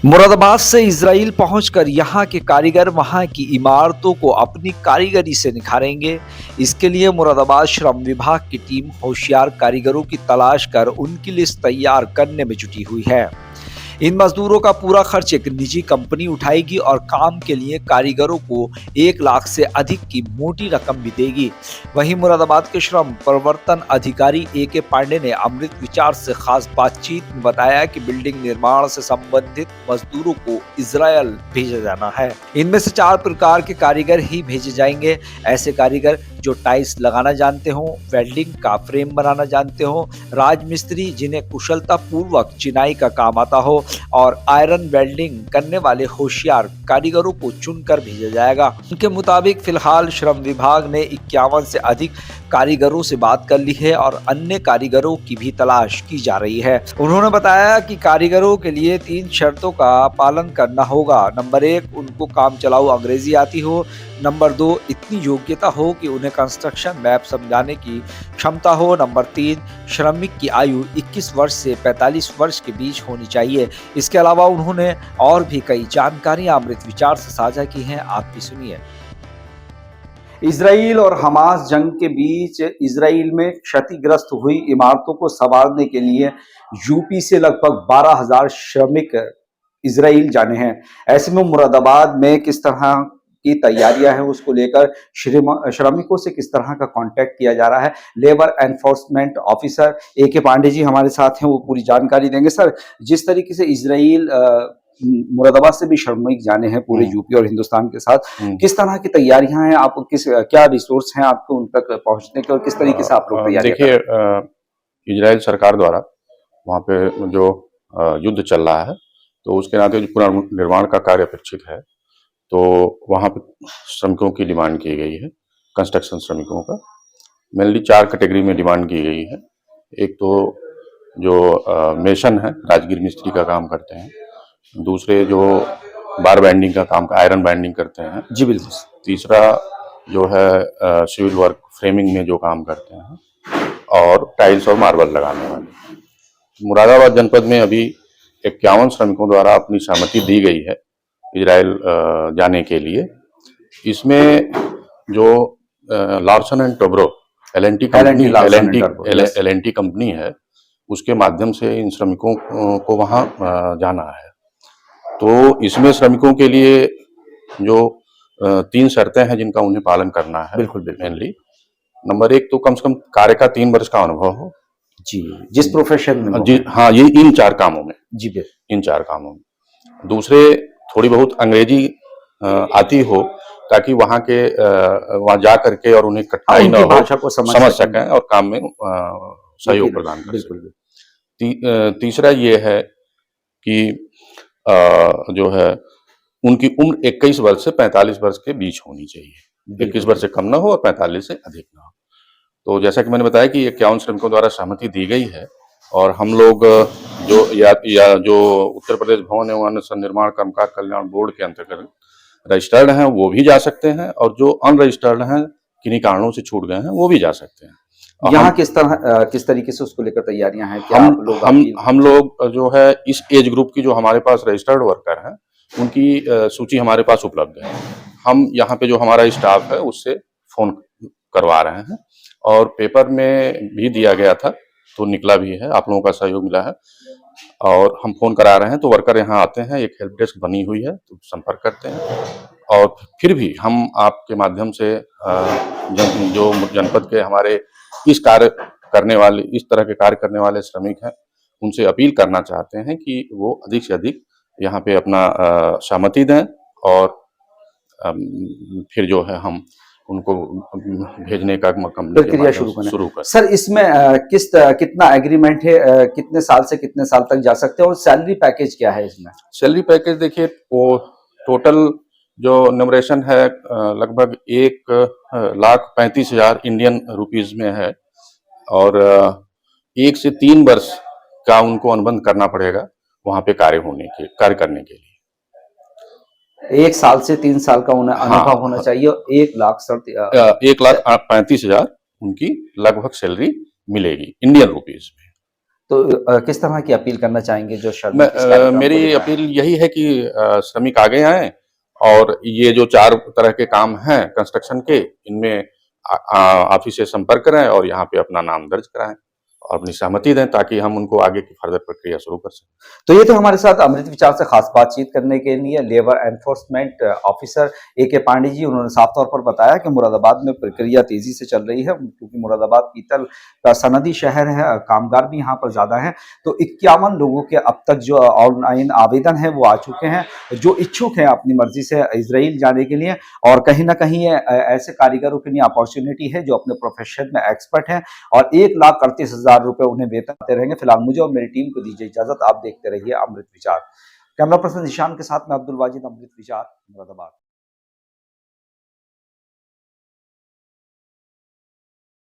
मुरादाबाद से इजराइल पहुंचकर यहां के कारीगर वहां की इमारतों को अपनी कारीगरी से निखारेंगे। इसके लिए मुरादाबाद श्रम विभाग की टीम होशियार कारीगरों की तलाश कर उनकी लिस्ट तैयार करने में जुटी हुई है। इन मजदूरों का पूरा खर्च एक निजी कंपनी उठाएगी और काम के लिए कारीगरों को 1 लाख से अधिक की मोटी रकम भी देगी। वहीं मुरादाबाद के श्रम प्रवर्तन अधिकारी AK पांडे ने अमृत विचार से खास बातचीत में बताया कि बिल्डिंग निर्माण से संबंधित मजदूरों को इजरायल भेजा जाना है। इनमें से 4 प्रकार के कारीगर ही भेजे जाएंगे। ऐसे कारीगर जो टाइल्स लगाना जानते हो, वेल्डिंग का फ्रेम बनाना जानते हो, राजमिस्त्री जिन्हें कुशलता पूर्वक चिनाई का काम आता हो और आयरन वेल्डिंग करने वाले होशियार कारीगरों को चुनकर भेजा जाएगा। उनके मुताबिक फिलहाल श्रम विभाग ने 51 से अधिक कारीगरों से बात कर ली है और अन्य कारीगरों की भी तलाश की जा रही है। उन्होंने बताया कि कारीगरों के लिए 3 शर्तों का पालन करना होगा। नंबर 1, उनको काम चलाऊ अंग्रेजी आती हो। नंबर 2, इतनी योग्यता हो कि उन्हें कंस्ट्रक्शन मैप समझाने की क्षमता हो। नंबर 3, श्रमिक की आयु 21 वर्ष से 45 वर्ष के बीच होनी चाहिए। इसके अलावा उन्होंने और भी कई जानकारियां अमृत विचार से साझा की हैं। आप भी सुनिए। इजराइल और हमास जंग के बीच इजराइल में क्षतिग्रस्त हुई इमारतों को संवारने के लिए यूपी से लगभग 12,000 श्रमिक इजराइल जाने हैं। ऐसे में मुरादाबाद में किस तरह की तैयारियां हैं उसको लेकर श्रमिकों से किस तरह का कांटेक्ट किया जा रहा है, labour enforcement officer AK Pandey ji हमारे साथ हैं, वो पूरी जानकारी देंगे। सर, जिस तरीके से इजराइल मुरादाबाद से भी श्रमिक जाने हैं पूरे यूपी और हिंदुस्तान के साथ, किस तरह की तैयारियां हैं, आप क्या रिसोर्स हैं आपको उन तक पहुंचने के और किस तरीके से आप लोग तैयारी? देखिए, इजराइल सरकार द्वारा वहाँ पे जो युद्ध चल रहा है तो उसके नाते जो पुनर्निर्माण का कार्य अपेक्षित है, तो वहाँ पे श्रमिकों की डिमांड की गई है। कंस्ट्रक्शन श्रमिकों का मेनली 4 कैटेगरी में डिमांड की गई है। एक तो जो मेसन है, राजगीर मिस्त्री का काम करते हैं। दूसरे जो बार बाइंडिंग का काम, आयरन बाइंडिंग करते हैं। जी बिल्कुल। तीसरा जो है सिविल वर्क फ्रेमिंग में जो काम करते हैं, और टाइल्स और मार्बल लगाने वाले। मुरादाबाद जनपद में अभी 51 श्रमिकों द्वारा अपनी सहमति दी गई है इजराइल जाने के लिए। इसमें जो Larsen and Toubro LNT company है, उसके माध्यम से इन श्रमिकों को वहाँ जाना है। तो इसमें श्रमिकों के लिए जो 3 शर्तें हैं जिनका उन्हें पालन करना है। बिल्कुल मेनली नंबर 1 तो कम से कम कार्य का 3 वर्ष का अनुभव हो। जी, जिस प्रोफेशन में जी हाँ, ये इन 4 कामों में। जी इन 4 कामों में। दूसरे, थोड़ी बहुत अंग्रेजी आती हो ताकि वहाँ जा करके और उन्हें कठिनाई न हो, भाषा को समझ सकें और काम में सहयोग प्रदान कर सकें। तीसरा ये है कि जो है उनकी उम्र 21 वर्ष से 45 वर्ष के बीच होनी चाहिए। 21 वर्ष से कम ना हो और 45 से अधिक ना हो। तो जैसा कि मैंने बताया कि 51 श्रमिकों द्वारा सहमति दी गई है, और हम लोग जो उत्तर प्रदेश भवन एवं निर्माण कर्मकार कल्याण बोर्ड के अंतर्गत रजिस्टर्ड हैं वो भी जा सकते हैं, और जो अनरजिस्टर्ड हैं, किन्हीं कारणों से छूट गए हैं, वो भी जा सकते हैं। यहाँ किस तरीके से उसको लेकर तैयारियां हैं? क्या हम लोग जो है इस एज ग्रुप की जो हमारे पास रजिस्टर्ड वर्कर हैं उनकी सूची हमारे पास उपलब्ध है। हम यहाँ पे जो हमारा स्टाफ है उससे फोन करवा रहे हैं, और पेपर में भी दिया गया था तो निकला भी है, आप लोगों का सहयोग मिला है, और हम फोन करा रहे हैं तो वर्कर यहाँ आते हैं। एक हेल्प डेस्क बनी हुई है, तो संपर्क करते हैं। और फिर भी हम आपके माध्यम से जो जनपद के हमारे इस तरह के कार्य करने वाले श्रमिक हैं, उनसे अपील करना चाहते हैं कि वो अधिक से अधिक यहाँ पे अपना सहमति दें, और फिर जो है हम उनको भेजने का प्रक्रिया शुरू करें। सर, इसमें कितना एग्रीमेंट है, कितने साल से कितने साल तक जा सकते हैं, और सैलरी पैकेज क्या है इसमें? सैलरी पैकेज देखिए, वो टोटल जो न्यूमरेशन है लगभग 1,35,000 इंडियन रुपीज में है, और 1 से 3 वर्ष का उनको अनुबंध करना पड़ेगा वहाँ पे कार्य करने के लिए। 1 साल से 3 साल का उन्हें अनुभव होना चाहिए। 1,35,000 उनकी लगभग सैलरी मिलेगी इंडियन रुपीज में। तो किस तरह की अपील करना चाहेंगे जो श्रमिक इस मैं कार्यक्रम को मेरी देख रहे हैं? अपील यही है कि श्रमिक आगे आएँ और ये जो 4 तरह के काम हैं कंस्ट्रक्शन के, इनमें ऑफिस से संपर्क करें और यहाँ पे अपना नाम दर्ज कराएँ और अपनी सहमति दें ताकि हम उनको आगे की फर्दर प्रक्रिया शुरू कर सकें। तो ये तो हमारे साथ अमृत विचार से खास बातचीत करने के लिए labour enforcement officer A K. Pandey ji, उन्होंने साफ तौर पर बताया कि मुरादाबाद में प्रक्रिया तेजी से चल रही है क्योंकि मुरादाबाद पीतल का सनदी शहर है, कामगार भी यहाँ पर ज्यादा है। तो 51 लोगों के अब तक जो ऑनलाइन आवेदन है वो आ चुके हैं, जो इच्छुक हैं अपनी मर्जी से इसराइल जाने के लिए। और कहीं ना कहीं ये ऐसे कारीगरों के लिए अपॉर्चुनिटी है जो अपने प्रोफेशन में एक्सपर्ट हैं और 1,38,000 रुपए उन्हें वेतन आते रहेंगे। फिलहाल मुझे और मेरी टीम को दीजिए इजाजत, आप देखते रहिए अमृत विचार। कैमरा पर्सन निशान के साथ मैं अब्दुल वाजिद, अमृत विचार, मुरादाबाद।